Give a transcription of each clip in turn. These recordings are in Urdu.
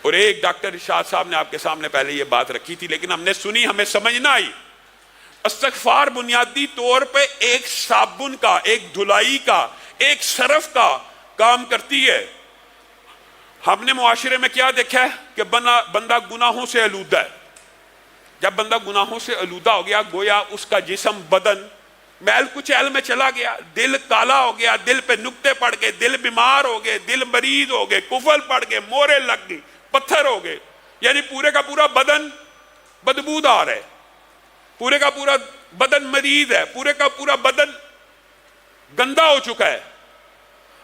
اور ایک ڈاکٹر ارشاد صاحب نے آپ کے سامنے پہلے یہ بات رکھی تھی لیکن ہم نے سنی, ہمیں سمجھ نہ آئی. استغفار بنیادی طور پہ ایک صابن کا, ایک دھلائی کا, ایک صرف کا کام کرتی ہے. ہم نے معاشرے میں کیا دیکھا ہے کہ بندہ گناہوں سے آلودہ ہے. جب بندہ گناہوں سے آلودہ ہو گیا گویا اس کا جسم بدن میل کچیل میں چلا گیا, دل کالا ہو گیا, دل پہ نقطے پڑ گئے, دل بیمار ہو گئے, دل مریض ہو گئے, کفل پڑ گئے, مورے لگ گئی, پتھر ہو گئے. یعنی پورے کا پورا بدن بدبودار ہے, پورے کا پورا بدن مریض ہے, پورے کا پورا بدن گندا ہو چکا ہے.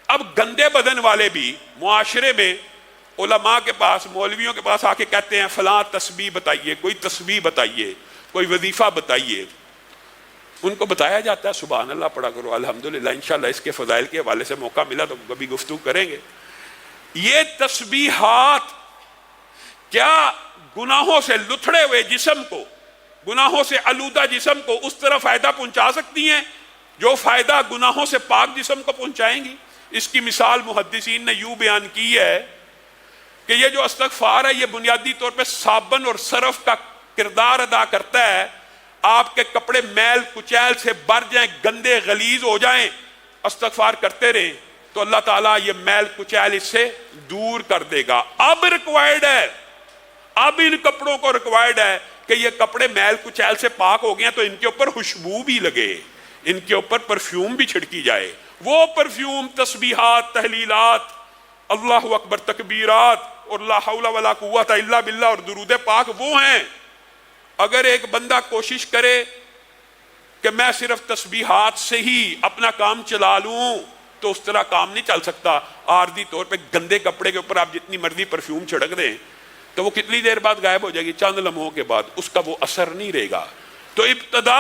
اب گندے بدن والے بھی معاشرے میں علماء کے پاس, مولویوں کے پاس آ کے کہتے ہیں فلاں تسبیح بتائیے, کوئی تسبیح بتائیے, کوئی وظیفہ بتائیے. ان کو بتایا جاتا ہے سبحان اللہ پڑھا کرو, الحمدللہ, انشاءاللہ اس کے فضائل کے حوالے سے موقع ملا تو کبھی گفتگو کریں گے. یہ تسبیحات کیا گناہوں سے لتھڑے ہوئے جسم کو, گناہوں سے آلودہ جسم کو اس طرح فائدہ پہنچا سکتی ہیں جو فائدہ گناہوں سے پاک جسم کو پہنچائیں گی؟ اس کی مثال محدثین نے یوں بیان کی ہے کہ یہ جو استغفار ہے یہ بنیادی طور پہ صابن اور صرف کا کردار ادا کرتا ہے. آپ کے کپڑے میل کچیل سے بھر جائیں, گندے غلیظ ہو جائیں, استغفار کرتے رہیں تو اللہ تعالیٰ یہ میل کچیل اس سے دور کر دے گا. اب ریکوائرڈ ہے, اب ان کپڑوں کو ریکوائرڈ ہے کہ یہ کپڑے میل کچیل سے پاک ہو گئے ہیں تو ان کے اوپر خوشبو بھی لگے, ان کے اوپر پرفیوم بھی چھڑکی جائے. وہ پرفیوم تسبیحات, تحلیلات, اللہ اکبر تکبیرات اور لا حول ولا قوت الا باللہ اور درود پاک وہ ہیں. اگر ایک بندہ کوشش کرے کہ میں صرف تسبیحات سے ہی اپنا کام چلا لوں تو اس طرح کام نہیں چل سکتا. عارضی طور پہ گندے کپڑے کے اوپر آپ جتنی مرضی پرفیوم چھڑک دیں تو وہ کتنی دیر بعد غائب ہو جائے گی, چند لمحوں کے بعد, اس کا وہ اثر نہیں رہے گا. تو ابتدا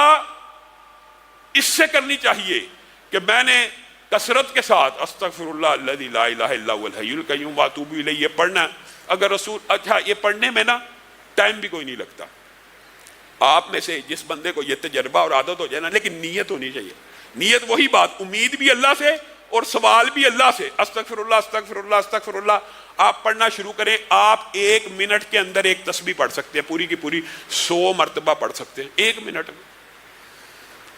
اس سے کرنی چاہیے کہ میں نے کثرت کے ساتھ استغفر اللہ الذی لا الہ الا هو الحی القیوم واتوب الیہ یہ پڑھنا. اگر رسول اچھا یہ پڑھنے میں نا ٹائم بھی کوئی نہیں لگتا. آپ میں سے جس بندے کو یہ تجربہ اور عادت ہو جائے نا, لیکن نیت ہونی چاہیے. نیت وہی بات, امید بھی اللہ سے اور سوال بھی اللہ سے. استغفر اللہ استغفر اللہ استغفر اللہ آپ پڑھنا شروع کریں. آپ 1 منٹ کے اندر ایک تسبیح پڑھ سکتے ہیں, پوری کی پوری 100 مرتبہ پڑھ سکتے ہیں 1 منٹ میں.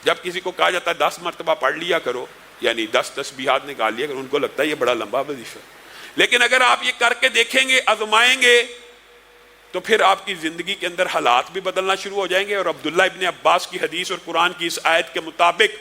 جب کسی کو کہا جاتا ہے 10 مرتبہ پڑھ لیا کرو, یعنی 10 تسبیحات نکال لیا کرو, ان کو لگتا ہے یہ بڑا لمبا وظیفہ. لیکن اگر آپ یہ کر کے دیکھیں گے, آزمائیں گے, تو پھر آپ کی زندگی کے اندر حالات بھی بدلنا شروع ہو جائیں گے. اور عبداللہ ابن عباس کی حدیث اور قرآن کی اس آیت کے مطابق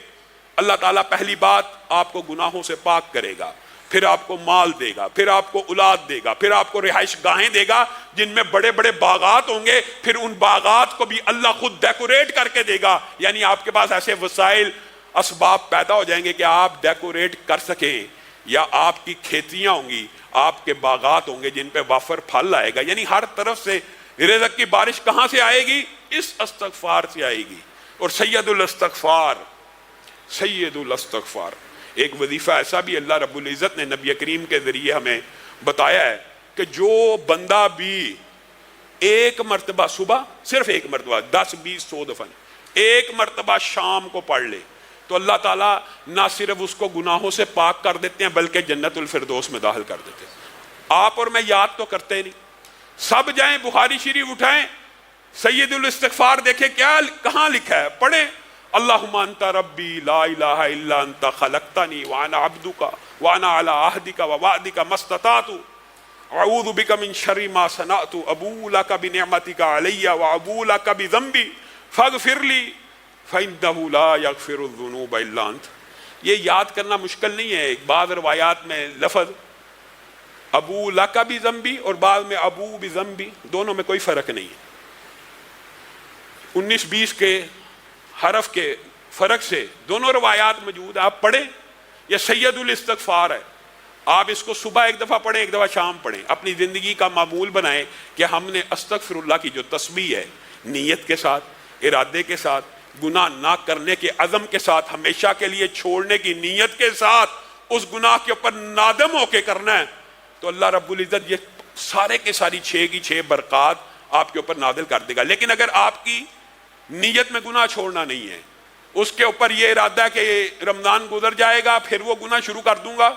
اللہ تعالیٰ پہلی بات آپ کو گناہوں سے پاک کرے گا, پھر آپ کو مال دے گا, پھر آپ کو اولاد دے گا, پھر آپ کو رہائش گاہیں دے گا جن میں بڑے بڑے باغات ہوں گے, پھر ان باغات کو بھی اللہ خود ڈیکوریٹ کر کے دے گا. یعنی آپ کے پاس ایسے وسائل اسباب پیدا ہو جائیں گے کہ آپ ڈیکوریٹ کر سکیں, یا آپ کی کھیتیاں ہوں گی, آپ کے باغات ہوں گے جن پہ وافر پھل آئے گا. یعنی ہر طرف سے رزق کی بارش کہاں سے آئے گی؟ اس استغفار سے آئے گی. اور سید الاستغفار, سید الاستغفار ایک وظیفہ ایسا بھی اللہ رب العزت نے نبی کریم کے ذریعے ہمیں بتایا ہے کہ جو بندہ بھی 1 مرتبہ صبح, صرف 1 مرتبہ, 10 20 100 دفعہ, 1 مرتبہ شام کو پڑھ لے تو اللہ تعالیٰ نہ صرف اس کو گناہوں سے پاک کر دیتے ہیں بلکہ جنت الفردوس میں داخل کر دیتے ہیں. آپ اور میں یاد تو کرتے نہیں, سب جائیں بخاری شریف اٹھائیں, سید الاستغفار دیکھیں کیا کہاں لکھا ہے, پڑھیں. اللہم انت ربی لا الہ الا انت خلقتنی وانا عبدک وانا علی عہدک ووعدک ما استطعت اعوذ بک من شر ما صنعت ابوء لک بنعمتک علی وابوء لک بذنبی فاغفر لی فإنہ لا یغفر الذنوب الا انت. یہ یاد کرنا مشکل نہیں ہے. بعض روایات میں لفظ ابو لک بذنبی اور بعض میں ابو بذنبی, دونوں میں کوئی فرق نہیں ہے. 19-20 کے حرف کے فرق سے دونوں روایات موجود ہیں, آپ پڑھیں. یہ سید الاستغفار ہے, آپ اس کو صبح 1 دفعہ پڑھیں, 1 دفعہ شام پڑھیں. اپنی زندگی کا معمول بنائیں کہ ہم نے استغفر اللہ کی جو تسبیح ہے نیت کے ساتھ, ارادے کے ساتھ, گناہ نہ کرنے کے عزم کے ساتھ, ہمیشہ کے لیے چھوڑنے کی نیت کے ساتھ اس گناہ کے اوپر نادم ہو کے کرنا ہے, تو اللہ رب العزت یہ سارے کے ساری 6 کی 6 برکات آپ کے اوپر نازل کر دے گا. لیکن اگر آپ کی نیت میں گناہ چھوڑنا نہیں ہے, اس کے اوپر یہ ارادہ ہے کہ رمضان گزر جائے گا پھر وہ گناہ شروع کر دوں گا,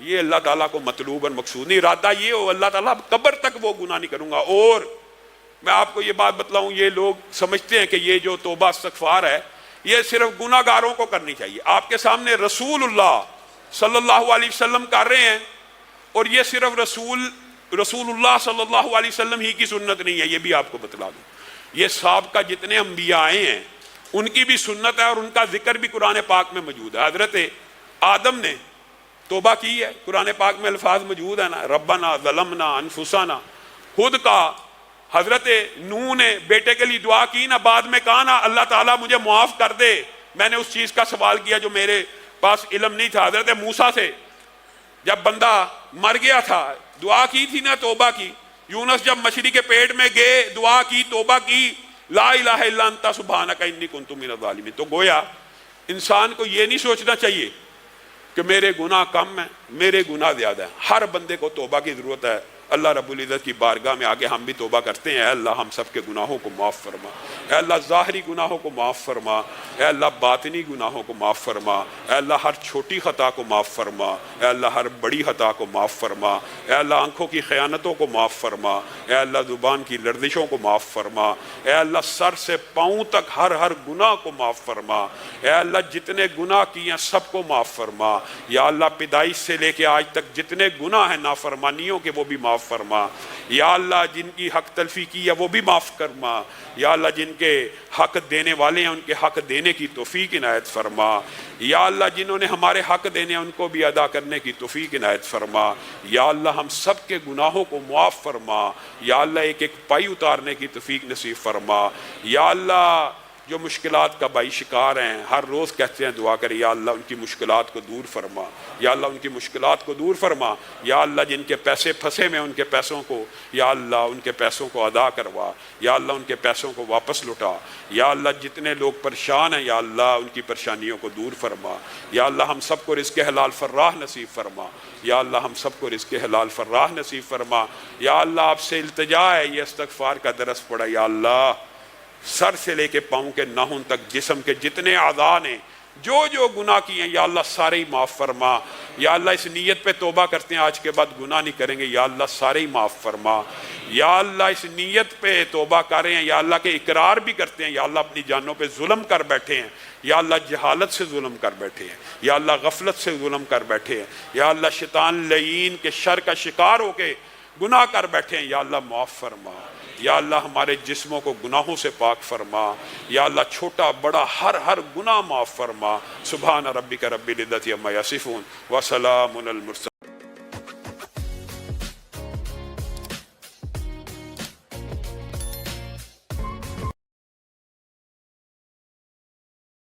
یہ اللہ تعالیٰ کو مطلوب اور مقصود نہیں، ارادہ یہ ہو اللہ تعالیٰ قبر تک وہ گناہ نہیں کروں گا۔ اور میں آپ کو یہ بات بتلاؤں، یہ لوگ سمجھتے ہیں کہ یہ جو توبہ استغفار ہے یہ صرف گناہ گاروں کو کرنی چاہیے۔ آپ کے سامنے رسول اللہ صلی اللہ علیہ وسلم کر رہے ہیں، اور یہ صرف رسول اللہ صلی اللہ علیہ وسلم ہی کی سنت نہیں ہے، یہ بھی آپ کو بتلا دوں۔ یہ سابقہ جتنے انبیاء آئے ہیں ان کی بھی سنت ہے، اور ان کا ذکر بھی قرآن پاک میں موجود ہے۔ حضرت آدم نے توبہ کی ہے، قرآن پاک میں الفاظ موجود ہے نا، ربنا ظلمنا انفسنا، خود کا۔ حضرت نوح نے بیٹے کے لیے دعا کی نا، بعد میں کہا نا اللہ تعالیٰ مجھے معاف کر دے، میں نے اس چیز کا سوال کیا جو میرے پاس علم نہیں تھا۔ حضرت موسیٰ سے جب بندہ مر گیا تھا دعا کی تھی نا، توبہ کی۔ یونس جب مچھلی کے پیٹ میں گئے دعا کی، توبہ کی، لا الہ الا انت سبحانک انی کنت من الظالمین۔ تو گویا انسان کو یہ نہیں سوچنا چاہیے کہ میرے گناہ کم ہیں، میرے گناہ زیادہ ہیں۔ ہر بندے کو توبہ کی ضرورت ہے۔ اللہ رب العزت کی بارگاہ میں آگے ہم بھی توبہ کرتے ہیں، اے اللہ ہم سب کے گناہوں کو معاف فرما، اے اللہ ظاہری گناہوں کو معاف فرما، اے اللہ باطنی گناہوں کو معاف فرما، اے اللہ ہر چھوٹی خطا کو معاف فرما، اے اللہ ہر بڑی خطا کو معاف فرما، اے اللہ آنکھوں کی خیانتوں کو معاف فرما، اے اللہ زبان کی لرزشوں کو معاف فرما، اے اللہ سر سے پاؤں تک ہر گناہ کو معاف فرما، اے اللہ جتنے گناہ کیے ہیں سب کو معاف فرما، یا اللہ پیدائش سے لے کے آج تک جتنے گناہ ہیں نافرمانیوں کے وہ بھی معاف فرما، یا اللہ جن کی حق تلفی کی ہے وہ بھی معاف فرما، یا اللہ جن کے حق دینے والے ہیں ان کے حق دینے کی توفیق عنایت فرما، یا اللہ جنہوں نے ہمارے حق دینے ہیں ان کو بھی ادا کرنے کی توفیق عنایت فرما، یا اللہ ہم سب کے گناہوں کو معاف فرما، یا اللہ ایک ایک پائی اتارنے کی توفیق نصیب فرما، یا اللہ جو مشکلات کا بائی شکار ہیں ہر روز کہتے ہیں دعا کریں، یا اللہ ان کی مشکلات کو دور فرما، یا اللہ ان کی مشکلات کو دور فرما، یا اللہ جن کے پیسے پھنسے میں ان کے پیسوں کو، یا اللہ ان کے پیسوں کو ادا کروا، یا اللہ ان کے پیسوں کو واپس لٹا، یا اللہ جتنے لوگ پریشان ہیں یا اللہ ان کی پریشانیوں کو دور فرما، یا اللہ ہم سب کو رزق حلال فراہ نصیب فرما، یا اللہ ہم سب کو رزق حلال فراہ نصیب فرما، یا اللہ آپ سے التجا ہے یہ استغفار کا درس پڑا، یا اللہ سر سے لے کے پاؤں کے ناخن تک جسم کے جتنے اعضاء نے جو گناہ کیے ہیں یا اللہ سارے ہی معاف فرما، یا اللہ اس نیت پہ توبہ کرتے ہیں آج کے بعد گناہ نہیں کریں گے، یا اللہ سارے ہی معاف فرما، یا اللہ اس نیت پہ توبہ کر رہے ہیں یا اللہ کے اقرار بھی کرتے ہیں یا اللہ اپنی جانوں پہ ظلم کر بیٹھے ہیں، یا اللہ جہالت سے ظلم کر بیٹھے ہیں، یا اللہ غفلت سے ظلم کر بیٹھے ہیں، یا اللہ شیطان لعین کے شر کا شکار ہو کے گناہ کر بیٹھے ہیں، یا اللہ معاف فرما، یا اللہ ہمارے جسموں کو گناہوں سے پاک فرما، یا اللہ چھوٹا بڑا ہر گناہ معاف فرما۔ سبحان ربک رب العزت عما یصفون وسلام علی المرسلین۔